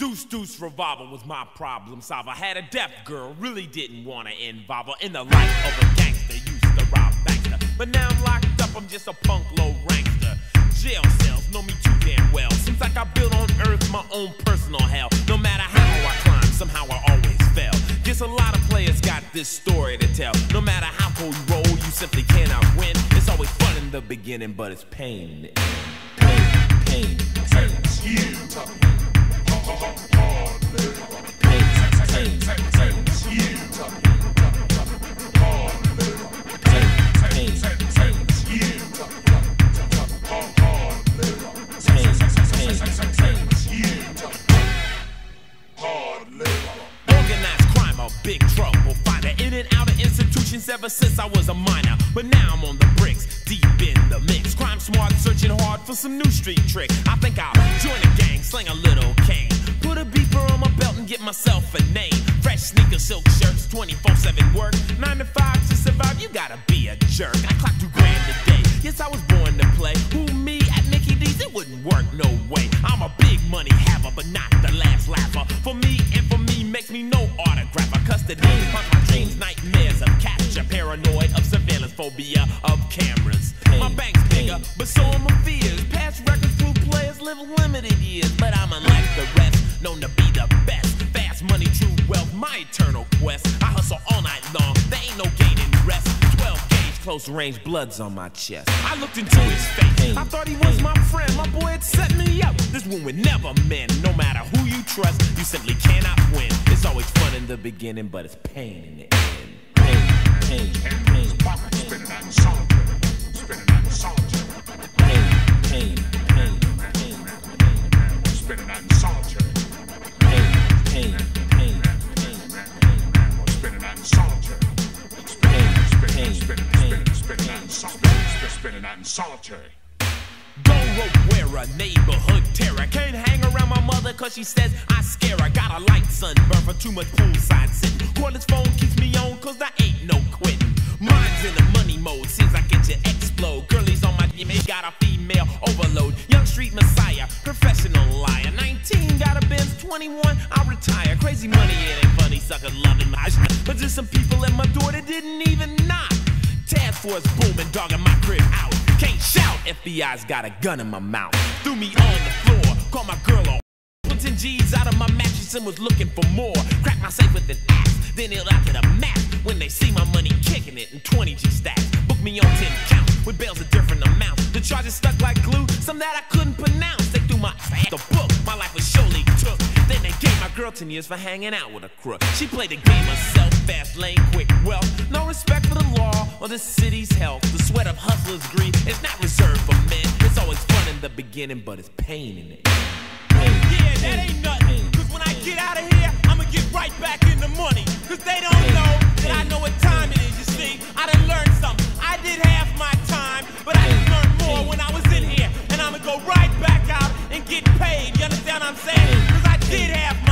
Deuce Deuce Revolver was my problem solver. Had a deaf girl, really didn't want to involve her in the life of a gangster. Used to rob bankster, but now I'm locked up, I'm just a punk low rankster. Jail cells know me too damn well. Seems like I built on earth my own personal hell. No matter how I climb, somehow I always fail. Guess a lot of players got this story to tell. No matter how cold you roll, you simply cannot win. It's always fun in the beginning, but it's pain in the end. Pain, pain, pain. Organized crime, a big trouble finder, in and out of institutions ever since I was a minor. But now I'm on the bricks, deep in the mix. Crime smart, searching hard for some new street trick. I think I'll join a gang, sling a little cane, put a beeper on my belt and get myself a name. Fresh sneakers, silk shirts, 24/7 work, 9 to 5 to survive. You gotta be a jerk. I clock 2 grand a day. Yes, I was born to play. Who me at Mickey D's? It wouldn't work, no way. I'm a big money haver, but not the last laugher. For me and for me makes me no autographer. Custody, punk my dreams, nightmares of capture, paranoid of surveillance, phobia of cameras. My bank's bigger, but so are my fears. Past records prove players live limited years, but I'm unlike the rest, known to be the best. Fast money, true wealth, my eternal quest. I hustle all night long, there ain't no gaining rest. 12 gauge, close range, blood's on my chest. I looked into his face, I thought he was my friend. My boy had set me up, this one would never mend. No matter who you trust, you simply cannot win. It's always fun in the beginning, but it's pain in the end. Pain, pain, pain, spinning out in solitary, spinning out in solitary. Pain, pain, pain, pain, spinning out in solitary. Pain, pain, pain, pain, spinning out in solitary. Spinning out in solitary. Gold rope wearer, neighborhood terror. Can't hang around my mother cause she says I scare her. Got a light sunburn for too much poolside sitting. Cordless phone keeps me on cause there ain't no quitting. Mine's in the money mode, seems like it should explode. Girlies on my image, got a female overload. Young street messiah, professional liar. 19, got a Benz, 21, I'll retire. Crazy money, it ain't funny, sucker loving my shit. But there's some people at my door that didn't even knock. Task force booming, dogging my crib out. Can't shout, FBI's got a gun in my mouth. Threw me on the floor, called my girl on. Put 10 G's out of my mattress and was looking for more. Cracked my safe with an axe, then it out to the max. When they see my money kicking it in 20 G stacks. Booked me on 10 counts, with bails of different amounts. The charges stuck like glue, some that I couldn't pronounce. They threw my the book, my life was surely took. Then they gave my girl 10 years for hanging out with a crook. She played the game herself, fast lane, quick wealth. No respect for the law or the city's health. The sweat of hustlers' greed is not reserved for men. It's always fun in the beginning, but it's pain in it. Yeah, that ain't nothing. Cause when I get out of here, I'ma get right back in the money. Cause they don't know that I know what time it is, you see. I done learned something. I did half my time, but I done learned more when I was in here. And I'ma go right back out and get paid. You understand what I'm saying? Cause I did half my